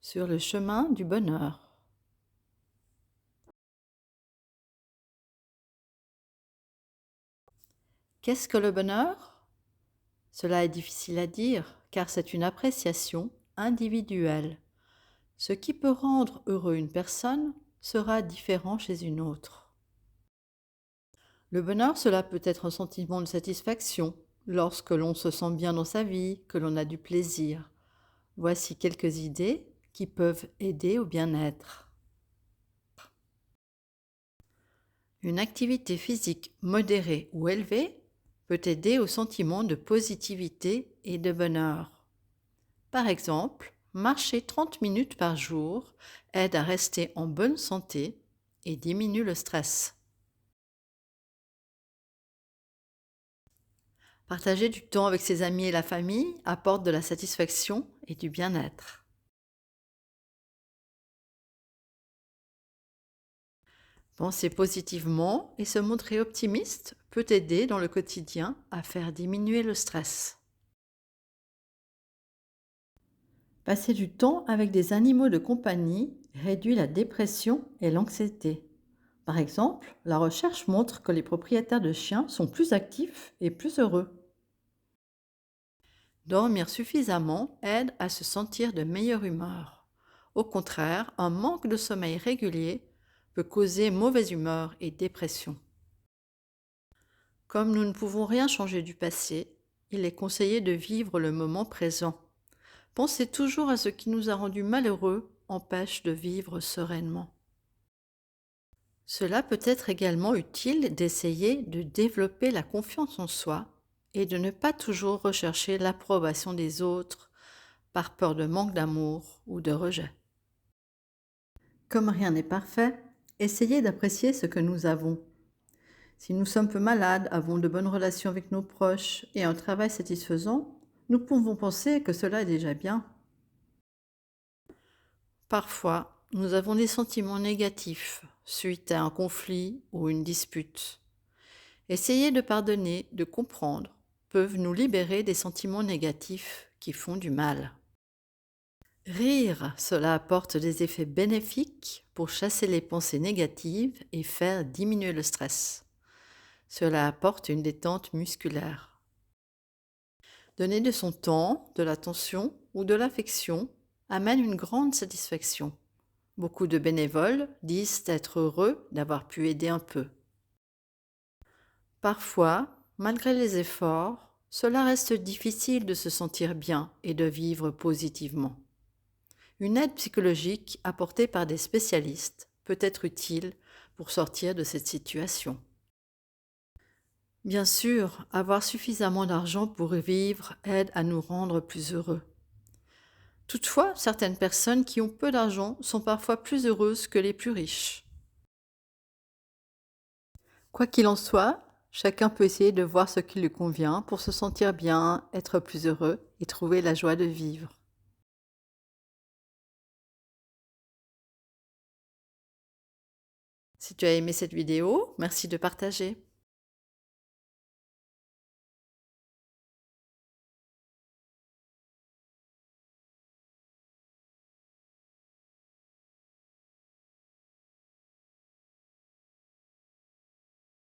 sur le chemin du bonheur. Qu'est-ce que le bonheur? Cela est difficile à dire car c'est une appréciation individuelle. Ce qui peut rendre heureux une personne sera différent chez une autre. Le bonheur, cela peut être un sentiment de satisfaction lorsque l'on se sent bien dans sa vie, que l'on a du plaisir. Voici quelques idées qui peuvent aider au bien-être. Une activité physique modérée ou élevée peut aider au sentiment de positivité et de bonheur. Par exemple, marcher 30 minutes par jour aide à rester en bonne santé et diminue le stress. Partager du temps avec ses amis et la famille apporte de la satisfaction et du bien-être. Penser positivement et se montrer optimiste peut aider dans le quotidien à faire diminuer le stress. Passer du temps avec des animaux de compagnie réduit la dépression et l'anxiété. Par exemple, la recherche montre que les propriétaires de chiens sont plus actifs et plus heureux. Dormir suffisamment aide à se sentir de meilleure humeur. Au contraire, un manque de sommeil régulier peut causer mauvaise humeur et dépression. Comme nous ne pouvons rien changer du passé, il est conseillé de vivre le moment présent. Penser toujours à ce qui nous a rendus malheureux empêche de vivre sereinement. Cela peut être également utile d'essayer de développer la confiance en soi et de ne pas toujours rechercher l'approbation des autres par peur de manque d'amour ou de rejet. Comme rien n'est parfait, essayez d'apprécier ce que nous avons. Si nous sommes peu malades, avons de bonnes relations avec nos proches et un travail satisfaisant, nous pouvons penser que cela est déjà bien. Parfois, nous avons des sentiments négatifs suite à un conflit ou une dispute. Essayer de pardonner, de comprendre, peuvent nous libérer des sentiments négatifs qui font du mal. Rire, cela apporte des effets bénéfiques pour chasser les pensées négatives et faire diminuer le stress. Cela apporte une détente musculaire. Donner de son temps, de l'attention ou de l'affection amène une grande satisfaction. Beaucoup de bénévoles disent être heureux d'avoir pu aider un peu. Parfois, malgré les efforts, cela reste difficile de se sentir bien et de vivre positivement. Une aide psychologique apportée par des spécialistes peut être utile pour sortir de cette situation. Bien sûr, avoir suffisamment d'argent pour vivre aide à nous rendre plus heureux. Toutefois, certaines personnes qui ont peu d'argent sont parfois plus heureuses que les plus riches. Quoi qu'il en soit, chacun peut essayer de voir ce qui lui convient pour se sentir bien, être plus heureux et trouver la joie de vivre. Si tu as aimé cette vidéo, merci de partager.